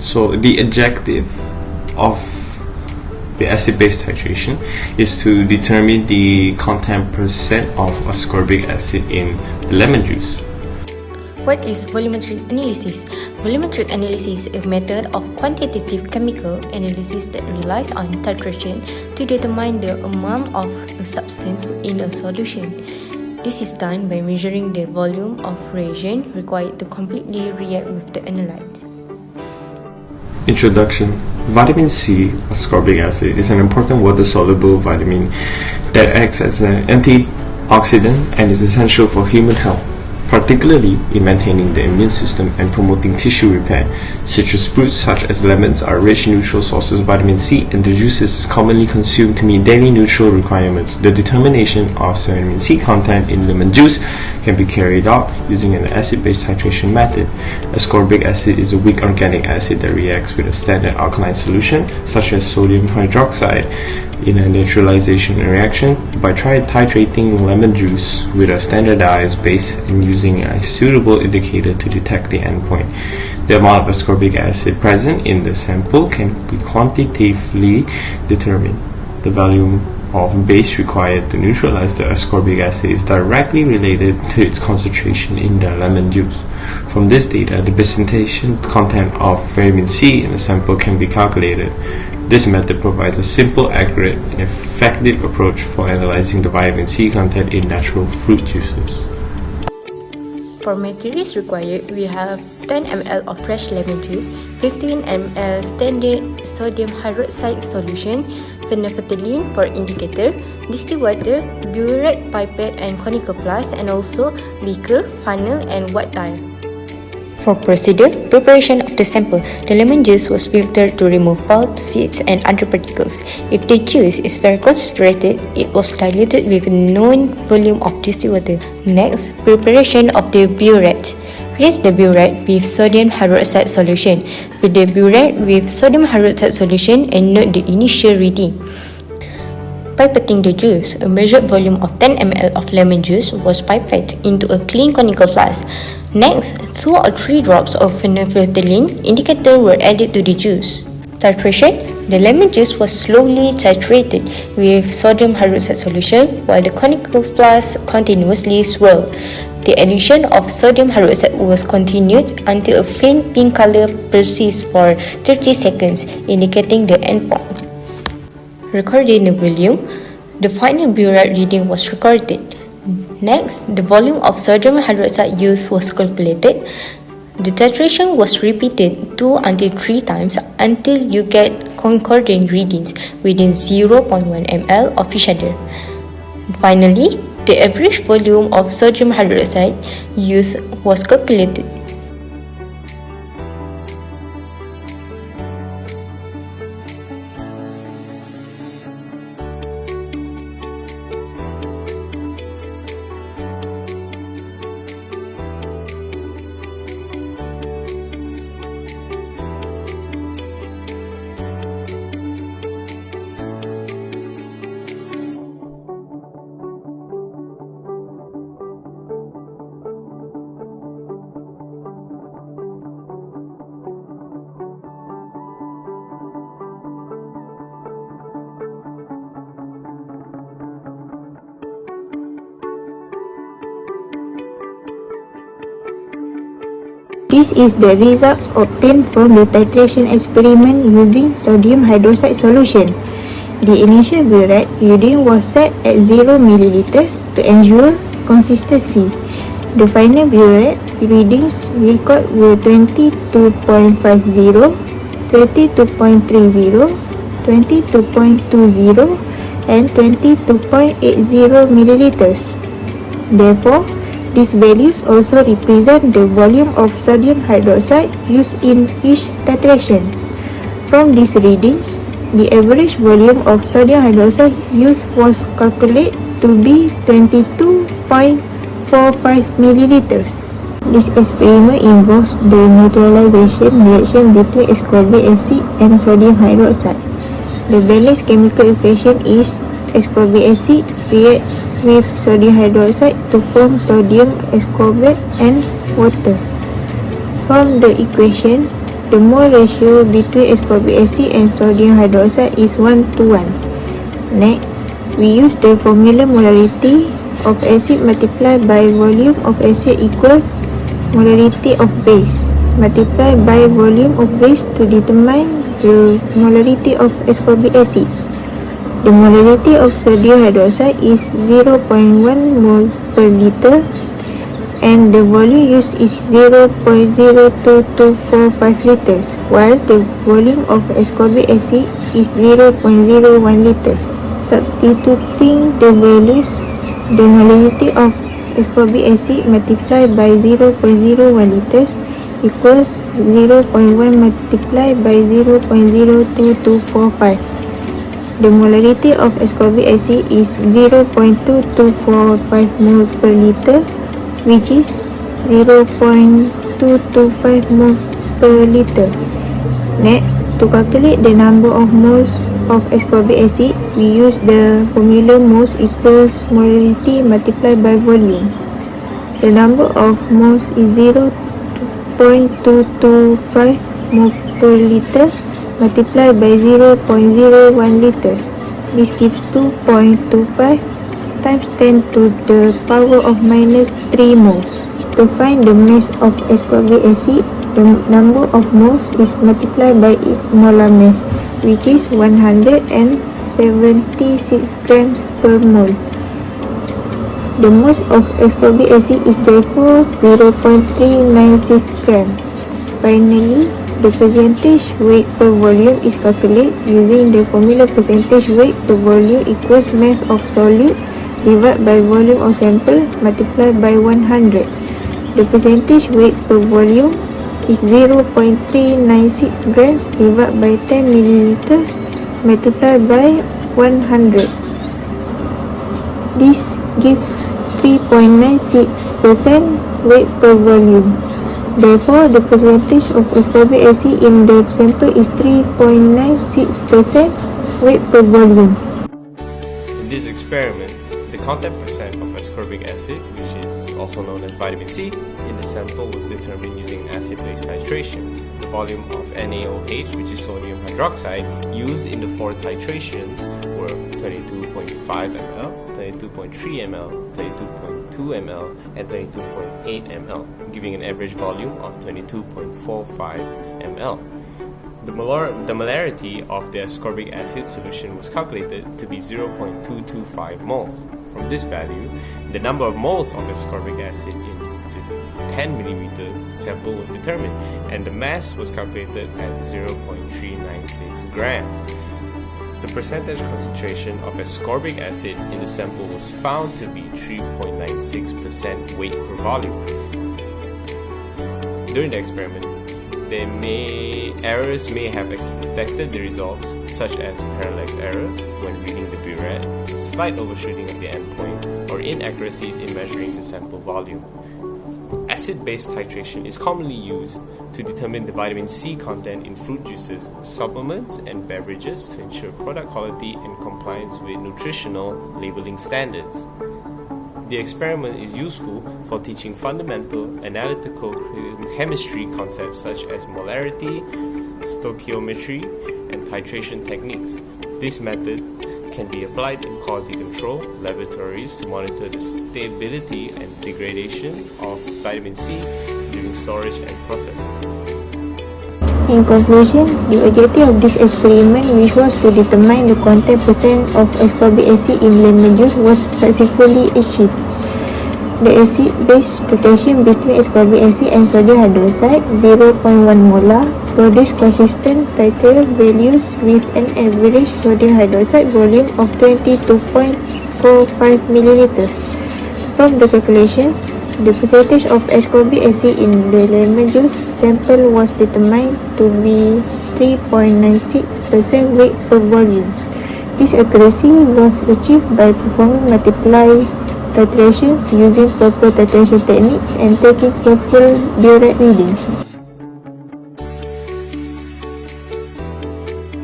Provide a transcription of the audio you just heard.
So the objective of the acid-base titration is to determine the content percent of ascorbic acid in the lemon juice. What is volumetric analysis? Volumetric analysis is a method of quantitative chemical analysis that relies on titration to determine the amount of a substance in a solution. This is done by measuring the volume of reagent required to completely react with the analyte. Introduction. Vitamin C, ascorbic acid, is an important water-soluble vitamin that acts as an antioxidant and is essential for human health, particularly in maintaining the immune system and promoting tissue repair. Citrus fruits such as lemons are rich neutral sources of vitamin C, and the juices is commonly consumed to meet daily nutritional requirements. The determination of vitamin C content in lemon juice can be carried out using an acid-base titration method. Ascorbic acid is a weak organic acid that reacts with a standard alkaline solution, such as sodium hydroxide, in a neutralization reaction by titrating lemon juice with a standardized base and using a suitable indicator to detect the endpoint. The amount of ascorbic acid present in the sample can be quantitatively determined. The volume of base required to neutralize the ascorbic acid is directly related to its concentration in the lemon juice. From this data, the presentation content of vitamin C in the sample can be calculated. This method provides a simple, accurate, and effective approach for analyzing the vitamin C content in natural fruit juices. For materials required, we have 10 ml of fresh lemon juice, 15 ml standard sodium hydroxide solution, phenolphthalein for indicator, distilled water, burette, pipette and conical flask, and also beaker, funnel and wet tire. For procedure, preparation of the sample, the lemon juice was filtered to remove pulp, seeds, and other particles. If the juice is very concentrated, it was diluted with a known volume of distilled water. Next, preparation of the burette. Rinse the burette with sodium hydroxide solution. Fill the burette with sodium hydroxide solution and note the initial reading. Pipetting the juice, a measured volume of 10 ml of lemon juice was pipetted into a clean conical flask. Next, 2 or 3 drops of phenolphthalein indicator were added to the juice. Titration. The lemon juice was slowly titrated with sodium hydroxide solution while the conical flask continuously swirled. The addition of sodium hydroxide was continued until a faint pink color persists for 30 seconds, indicating the endpoint. Recording the volume, the final burette reading was recorded. Next, the volume of sodium hydroxide used was calculated. The titration was repeated 2 until 3 times until you get concordant readings within 0.1 ml of each other. Finally, the average volume of sodium hydroxide used was calculated. This is the results obtained from the titration experiment using sodium hydroxide solution. The initial burette reading was set at 0 ml to ensure consistency. The final burette readings record were 22.50, 22.30, 22.20 and 22.80 ml. Therefore, these values also represent the volume of sodium hydroxide used in each titration. From these readings, the average volume of sodium hydroxide used was calculated to be 22.45 ml. This experiment involves the neutralization reaction between ascorbic acid and sodium hydroxide. The balanced chemical equation is ascorbic acid reacts with sodium hydroxide to form sodium ascorbate and water. From the equation, the mole ratio between ascorbic acid and sodium hydroxide is 1:1. Next, we use the formula molarity of acid multiplied by volume of acid equals molarity of base multiplied by volume of base to determine the molarity of ascorbic acid. The molarity of sodium hydroxide is 0.1 mole per liter and the volume used is 0.02245 liters, while the volume of ascorbic acid is 0.01 liters. Substituting the values, the molarity of ascorbic acid multiplied by 0.01 liters equals 0.1 multiplied by 0.02245. The molarity of ascorbic acid is 0.2245 mole per liter, which is 0.225 mole per liter. Next, to calculate the number of moles of ascorbic acid, we use the formula moles equals molarity multiplied by volume. The number of moles is 0.225 mole per liter multiplied by 0.01 liter. This gives 2.25 times 10 to the power of minus 3 moles. To find the mass of ascorbic acid, the number of moles is multiplied by its molar mass, which is 176 grams per mole. The mass of ascorbic acid is therefore 0.396 grams. Finally, the percentage weight per volume is calculated using the formula percentage weight per volume equals mass of solute divided by volume of sample multiplied by 100. The percentage weight per volume is 0.396 grams divided by 10 milliliters multiplied by 100. This gives 3.96% weight per volume. Therefore, the percentage of ascorbic acid in the sample is 3.96% weight per volume. In this experiment, the content percent of ascorbic acid, which is also known as vitamin C, in the sample was determined using acid-base titration. The volume of NaOH, which is sodium hydroxide, used in the 4 titrations were 22.5 ml, 22.3 ml, 22.2 ml, and 22.8 ml, giving an average volume of 22.45 ml. The molarity of the ascorbic acid solution was calculated to be 0.225 moles. From this value, the number of moles of ascorbic acid in the 10 mm sample was determined, and the mass was calculated as 0.396 grams. The percentage concentration of ascorbic acid in the sample was found to be 3.96% weight per volume. During the experiment, errors may have affected the results, such as parallax error when reading the burette, slight overshooting of the endpoint, or inaccuracies in measuring the sample volume. Acid-base titration is commonly used to determine the vitamin C content in fruit juices, supplements, and beverages to ensure product quality and compliance with nutritional labeling standards. The experiment is useful for teaching fundamental analytical chemistry concepts such as molarity, stoichiometry, and titration techniques. This method can be applied in quality control laboratories to monitor the stability and degradation of vitamin C during storage and processing. In conclusion, the objective of this experiment, which was to determine the content percent of ascorbic acid in lemon juice, was successfully achieved. The acid-base titration between ascorbic acid and sodium hydroxide 0.1 molar produced consistent titer values with an average sodium hydroxide volume of 22.45 milliliters. From the calculations, the percentage of ascorbic acid in the lemon juice sample was determined to be 3.96% weight per volume. This accuracy was achieved by performing multiple titrations using proper titration techniques and taking careful burette readings.